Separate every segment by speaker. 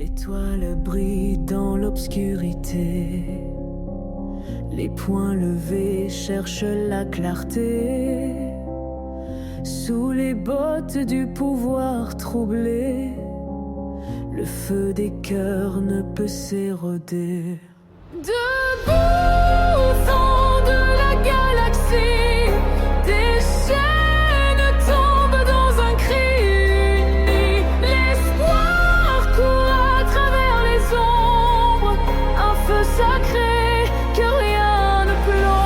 Speaker 1: L'étoile brille dans l'obscurité. Les poings levés cherchent la clarté. Sous les bottes du pouvoir troublé, le feu des cœurs ne peut s'éroder. Debout au fond de la galaxie, des chaînes tombent dans un cri uni. L'espoir court à travers les ombres, un feu sacré que rien ne plombe.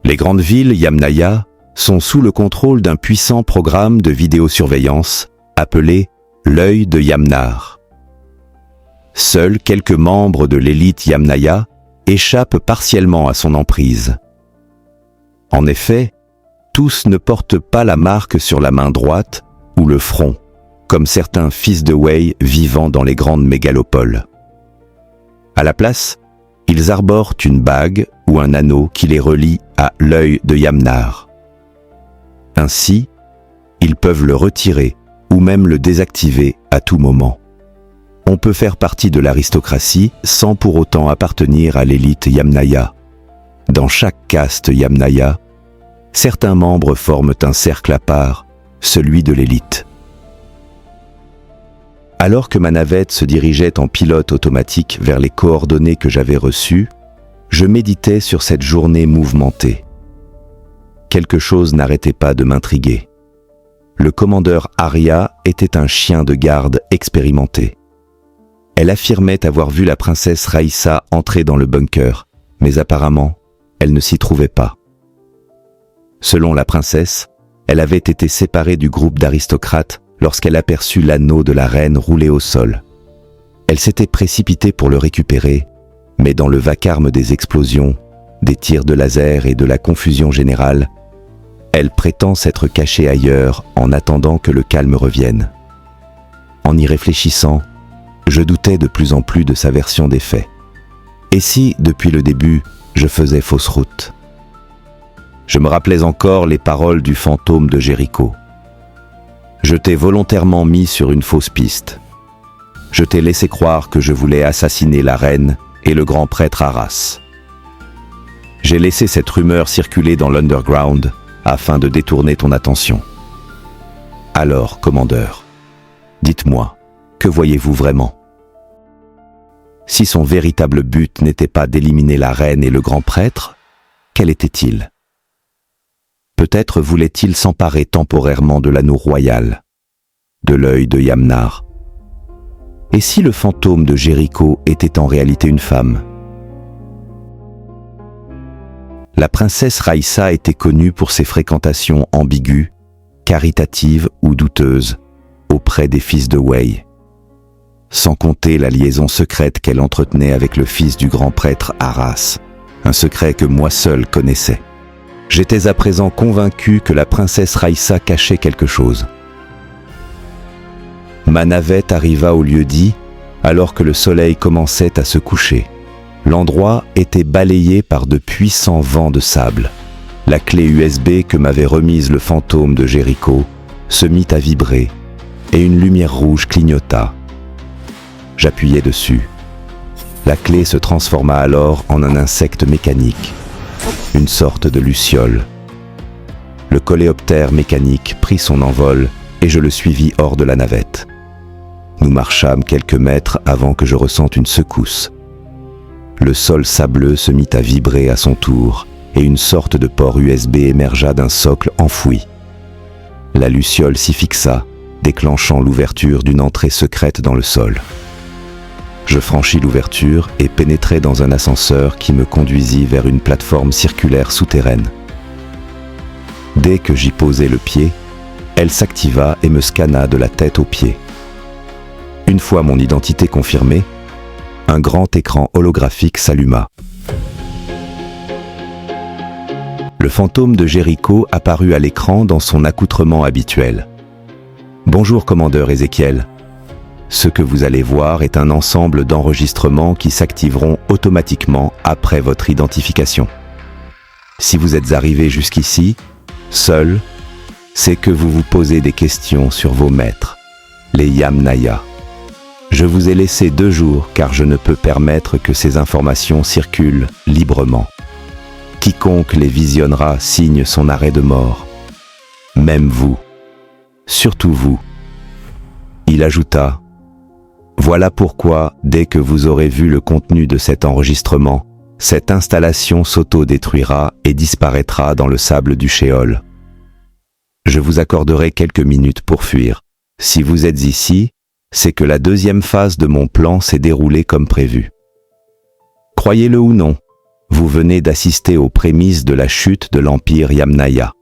Speaker 2: Les grandes villes Yamnaya sont sous le contrôle d'un puissant programme de vidéosurveillance appelé l'œil de Yamnar. Seuls quelques membres de l'élite Yamnaya échappent partiellement à son emprise. En effet, tous ne portent pas la marque sur la main droite ou le front, comme certains fils de Wei vivant dans les grandes mégalopoles. À la place, ils arborent une bague ou un anneau qui les relie à l'œil de Yamnar. Ainsi, ils peuvent le retirer ou même le désactiver à tout moment. On peut faire partie de l'aristocratie sans pour autant appartenir à l'élite Yamnaya. Dans chaque caste Yamnaya, certains membres forment un cercle à part, celui de l'élite. Alors que ma navette se dirigeait en pilote automatique vers les coordonnées que j'avais reçues, je méditais sur cette journée mouvementée. Quelque chose n'arrêtait pas de m'intriguer. Le commandeur Arya était un chien de garde expérimenté. Elle affirmait avoir vu la princesse Raïssa entrer dans le bunker, mais apparemment, elle ne s'y trouvait pas. Selon la princesse, elle avait été séparée du groupe d'aristocrates lorsqu'elle aperçut l'anneau de la reine roulé au sol. Elle s'était précipitée pour le récupérer, mais dans le vacarme des explosions, des tirs de laser et de la confusion générale, elle prétend s'être cachée ailleurs en attendant que le calme revienne. En y réfléchissant, je doutais de plus en plus de sa version des faits. Et si, depuis le début, je faisais fausse route? Je me rappelais encore les paroles du fantôme de Jéricho. Je t'ai volontairement mis sur une fausse piste. Je t'ai laissé croire que je voulais assassiner la reine et le grand prêtre Arras. J'ai laissé cette rumeur circuler dans l'underground afin de détourner ton attention. Alors, commandeur, dites-moi, que voyez-vous vraiment? Si son véritable but n'était pas d'éliminer la reine et le grand prêtre, quel était-il? Peut-être voulait-il s'emparer temporairement de l'anneau royal, de l'œil de Yamnar. Et si le fantôme de Jéricho était en réalité une femme? La princesse Raïssa était connue pour ses fréquentations ambiguës, caritatives ou douteuses, auprès des fils de Wei. Sans compter la liaison secrète qu'elle entretenait avec le fils du grand prêtre Arras, un secret que moi seul connaissais. J'étais à présent convaincu que la princesse Raïssa cachait quelque chose. Ma navette arriva au lieu-dit alors que le soleil commençait à se coucher. L'endroit était balayé par de puissants vents de sable. La clé USB que m'avait remise le fantôme de Jéricho se mit à vibrer et une lumière rouge clignota. J'appuyai dessus. La clé se transforma alors en un insecte mécanique, une sorte de luciole. Le coléoptère mécanique prit son envol et je le suivis hors de la navette. Nous marchâmes quelques mètres avant que je ressente une secousse. Le sol sableux se mit à vibrer à son tour et une sorte de port USB émergea d'un socle enfoui. La luciole s'y fixa, déclenchant l'ouverture d'une entrée secrète dans le sol. Je franchis l'ouverture et pénétrai dans un ascenseur qui me conduisit vers une plateforme circulaire souterraine. Dès que j'y posai le pied, elle s'activa et me scanna de la tête aux pieds. Une fois mon identité confirmée, un grand écran holographique s'alluma. Le fantôme de Jéricho apparut à l'écran dans son accoutrement habituel. « Bonjour, commandeur Ézéchiel. Ce que vous allez voir est un ensemble d'enregistrements qui s'activeront automatiquement après votre identification. Si vous êtes arrivé jusqu'ici, seul, c'est que vous vous posez des questions sur vos maîtres, les Yamnaya. Je vous ai laissé 2 jours car je ne peux permettre que ces informations circulent librement. Quiconque les visionnera signe son arrêt de mort. Même vous. Surtout vous. » Il ajouta : « Voilà pourquoi, dès que vous aurez vu le contenu de cet enregistrement, cette installation s'auto-détruira et disparaîtra dans le sable du Sheol. Je vous accorderai quelques minutes pour fuir. Si vous êtes ici, c'est que la 2e phase de mon plan s'est déroulée comme prévu. Croyez-le ou non, vous venez d'assister aux prémices de la chute de l'Empire Yamnaya.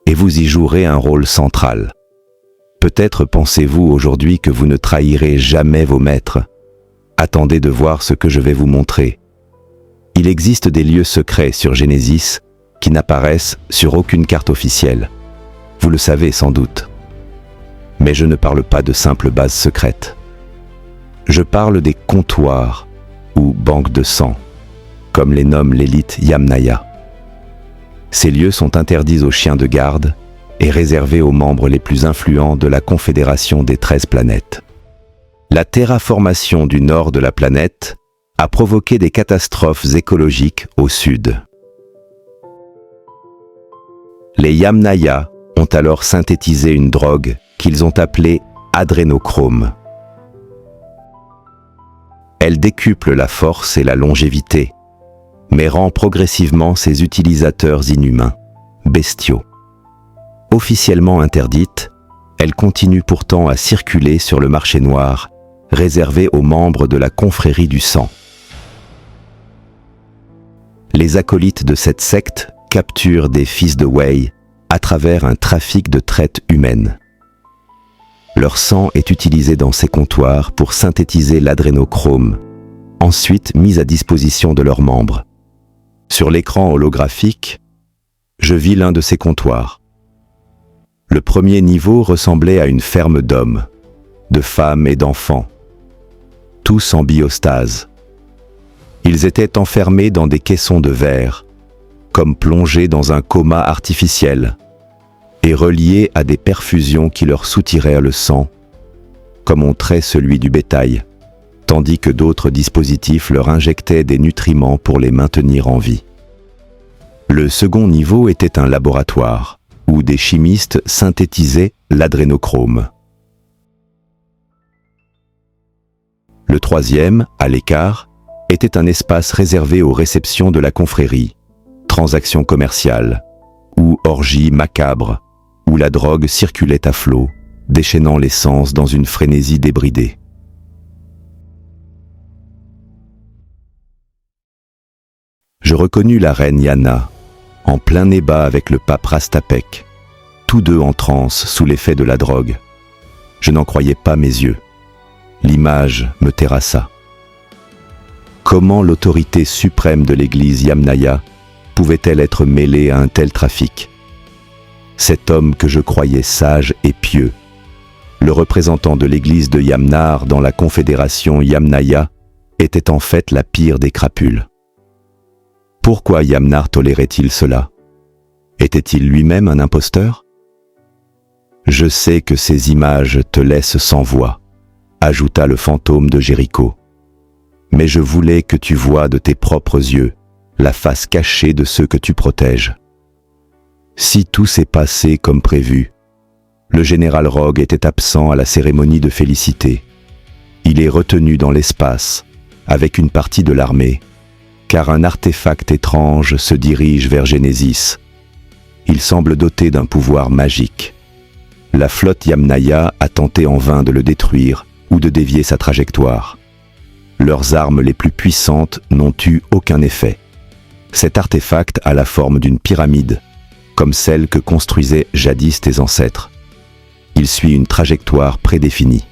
Speaker 2: Et vous y jouerez un rôle central. Peut-être pensez-vous aujourd'hui que vous ne trahirez jamais vos maîtres. Attendez de voir ce que je vais vous montrer. Il existe des lieux secrets sur Genesis qui n'apparaissent sur aucune carte officielle. Vous le savez sans doute. Mais je ne parle pas de simples bases secrètes. Je parle des comptoirs ou banques de sang, comme les nomme l'élite Yamnaya. Ces lieux sont interdits aux chiens de garde et réservés aux membres les plus influents de la Confédération des 13 planètes. La terraformation du nord de la planète a provoqué des catastrophes écologiques au sud. Les Yamnaya ont alors synthétisé une drogue qu'ils ont appelée adrénochrome. Elle décuple la force et la longévité, mais rend progressivement ses utilisateurs inhumains, bestiaux. Officiellement interdite, elle continue pourtant à circuler sur le marché noir, réservé aux membres de la confrérie du sang. Les acolytes de cette secte capturent des fils de Wei à travers un trafic de traite humaine. Leur sang est utilisé dans ces comptoirs pour synthétiser l'adrénochrome, ensuite mis à disposition de leurs membres. Sur l'écran holographique, je vis l'un de ces comptoirs. Le premier niveau ressemblait à une ferme d'hommes, de femmes et d'enfants, tous en biostase. Ils étaient enfermés dans des caissons de verre, comme plongés dans un coma artificiel, et reliés à des perfusions qui leur soutirèrent le sang, comme on trait celui du bétail, tandis que d'autres dispositifs leur injectaient des nutriments pour les maintenir en vie. Le second niveau était un laboratoire, où des chimistes synthétisaient l'adrénochrome. Le troisième, à l'écart, était un espace réservé aux réceptions de la confrérie, transactions commerciales, ou orgies macabres, où la drogue circulait à flot, déchaînant l'essence dans une frénésie débridée. Je reconnus la reine Yana, en plein débat avec le pape Rastapek, tous deux en transe sous l'effet de la drogue. Je n'en croyais pas mes yeux. L'image me terrassa. Comment l'autorité suprême de l'église Yamnaya pouvait-elle être mêlée à un tel trafic? Cet homme que je croyais sage et pieux, le représentant de l'église de Yamnar dans la confédération Yamnaya, était en fait la pire des crapules. Pourquoi Yamnar tolérait-il cela? Était-il lui-même un imposteur? Je sais que ces images te laissent sans voix, ajouta le fantôme de Jéricho. Mais je voulais que tu voies de tes propres yeux la face cachée de ceux que tu protèges. Si tout s'est passé comme prévu, le général Rogue était absent à la cérémonie de félicité. Il est retenu dans l'espace, avec une partie de l'armée, car un artefact étrange se dirige vers Genesis. Il semble doté d'un pouvoir magique. La flotte Yamnaya a tenté en vain de le détruire ou de dévier sa trajectoire. leurs armes les plus puissantes n'ont eu aucun effet. Cet artefact a la forme d'une pyramide, comme celle que construisaient jadis tes ancêtres. Il suit une trajectoire prédéfinie.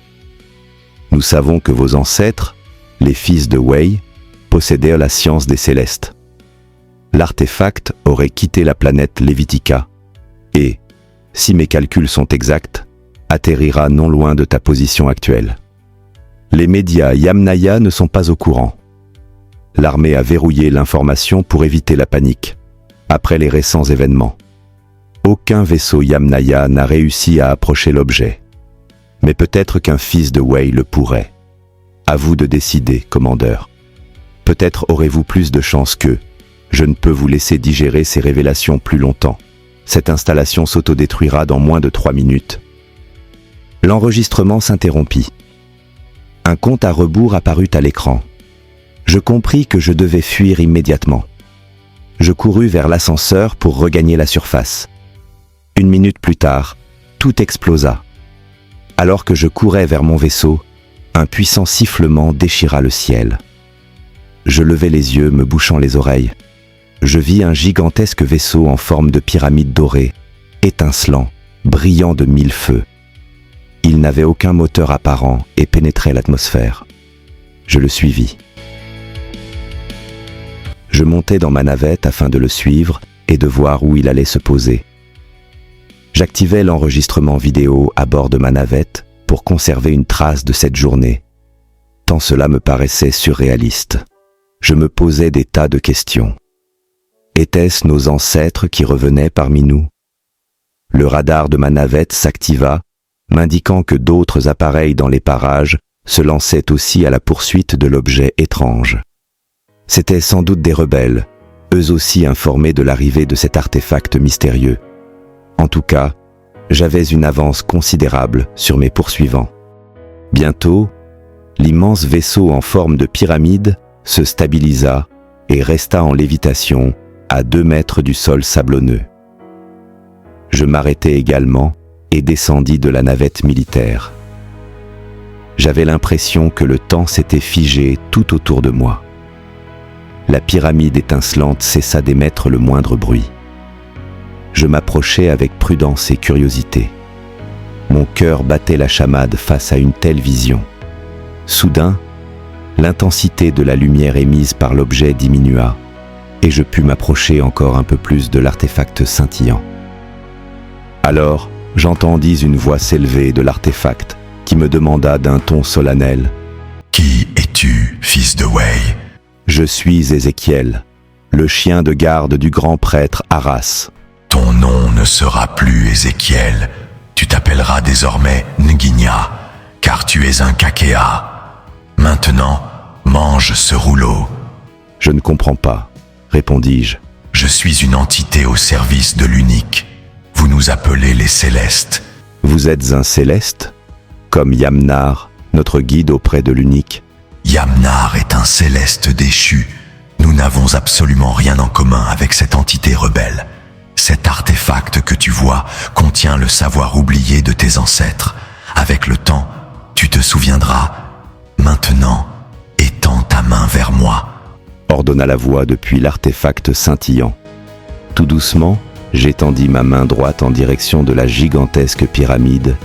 Speaker 2: Nous savons que vos ancêtres, les fils de Wei, possédèrent la science des célestes. L'artefact aurait quitté la planète Levitica et, si mes calculs sont exacts, atterrira non loin de ta position actuelle. Les médias Yamnaya ne sont pas au courant. L'armée a verrouillé l'information pour éviter la panique, après les récents événements. Aucun vaisseau Yamnaya n'a réussi à approcher l'objet. Mais peut-être qu'un fils de Wei le pourrait. À vous de décider, commandeur. Peut-être aurez-vous plus de chance qu'eux. Je ne peux vous laisser digérer ces révélations plus longtemps. Cette installation s'autodétruira dans moins de 3 minutes. L'enregistrement s'interrompit. Un compte à rebours apparut à l'écran. Je compris que je devais fuir immédiatement. Je courus vers l'ascenseur pour regagner la surface. 1 minute plus tard, tout explosa. Alors que je courais vers mon vaisseau, un puissant sifflement déchira le ciel. Je levai les yeux, me bouchant les oreilles. Je vis un gigantesque vaisseau en forme de pyramide dorée, étincelant, brillant de 1000 feux. Il n'avait aucun moteur apparent et pénétrait l'atmosphère. Je le suivis. Je montai dans ma navette afin de le suivre et de voir où il allait se poser. J'activai l'enregistrement vidéo à bord de ma navette pour conserver une trace de cette journée. Tant cela me paraissait surréaliste. Je me posais des tas de questions. Étaient-ce nos ancêtres qui revenaient parmi nous? Le radar de ma navette s'activa, m'indiquant que d'autres appareils dans les parages se lançaient aussi à la poursuite de l'objet étrange. C'étaient sans doute des rebelles, eux aussi informés de l'arrivée de cet artefact mystérieux. En tout cas, j'avais une avance considérable sur mes poursuivants. Bientôt, l'immense vaisseau en forme de pyramide se stabilisa et resta en lévitation à 2 mètres du sol sablonneux. Je m'arrêtai également et descendis de la navette militaire. J'avais l'impression que le temps s'était figé tout autour de moi. La pyramide étincelante cessa d'émettre le moindre bruit. Je m'approchai avec prudence et curiosité. Mon cœur battait la chamade face à une telle vision. Soudain, l'intensité de la lumière émise par l'objet diminua, et je pus m'approcher encore un peu plus de l'artefact scintillant. Alors, j'entendis une voix s'élever de l'artefact qui me demanda d'un ton solennel: «
Speaker 3: Qui es-tu, fils de Wei ?»
Speaker 2: « Je suis Ézéchiel, le chien de garde du grand prêtre Arras. »
Speaker 3: « Ton nom ne sera plus Ézéchiel, tu t'appelleras désormais Nginya, car tu es un Kakea. Maintenant, mange ce rouleau. »
Speaker 2: « Je ne comprends pas, » répondis-je.
Speaker 3: « Je suis une entité au service de l'unique. Vous nous appelez les Célestes. »«
Speaker 2: Vous êtes un Céleste, comme Yamnar, notre guide auprès de l'unique. » »«
Speaker 3: Yamnar est un Céleste déchu. Nous n'avons absolument rien en commun avec cette entité rebelle. Cet artefact que tu vois contient le savoir oublié de tes ancêtres. Avec le temps, tu te souviendras. Maintenant, étends ta main vers moi. »
Speaker 2: ordonna la voix depuis l'artefact scintillant. Tout doucement, j'étendis ma main droite en direction de la gigantesque pyramide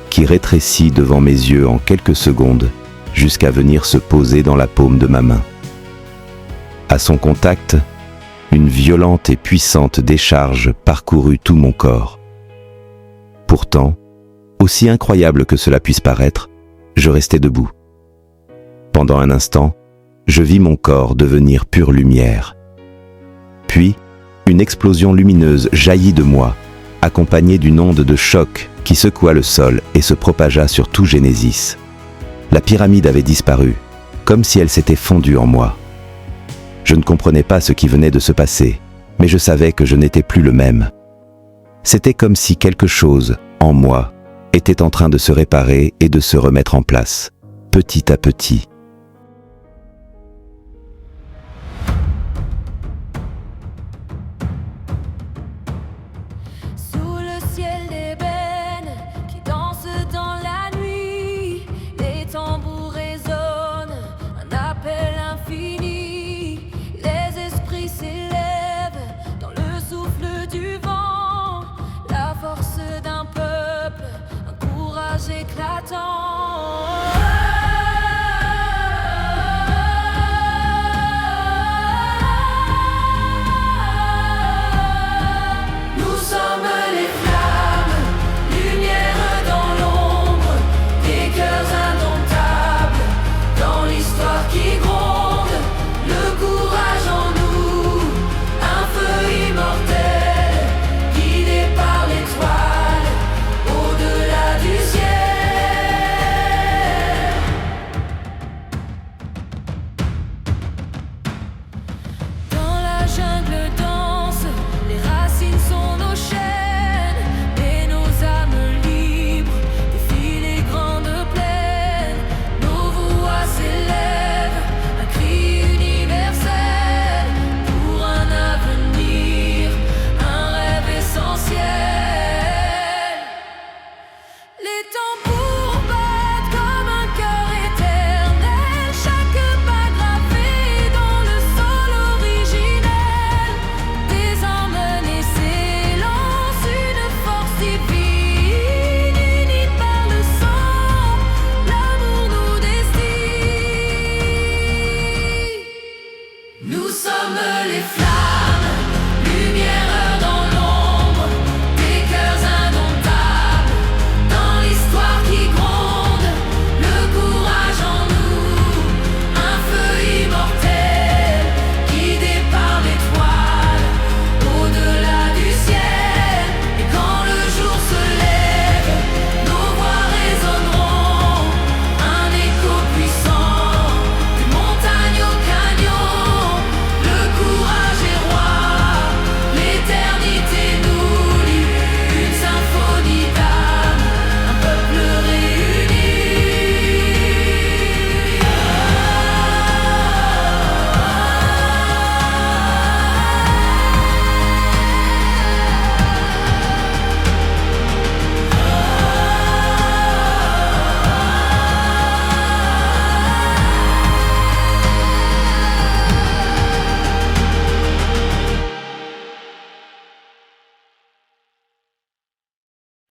Speaker 2: qui rétrécit devant mes yeux en quelques secondes jusqu'à venir se poser dans la paume de ma main. À son contact, une violente et puissante décharge parcourut tout mon corps. Pourtant, aussi incroyable que cela puisse paraître, je restai debout. Pendant un instant, je vis mon corps devenir pure lumière. Puis, une explosion lumineuse jaillit de moi, accompagnée d'une onde de choc qui secoua le sol et se propagea sur tout Genesis. La pyramide avait disparu, comme si elle s'était fondue en moi. Je ne comprenais pas ce qui venait de se passer, mais je savais que je n'étais plus le même. C'était comme si quelque chose, en moi, était en train de se réparer et de se remettre en place, petit à petit.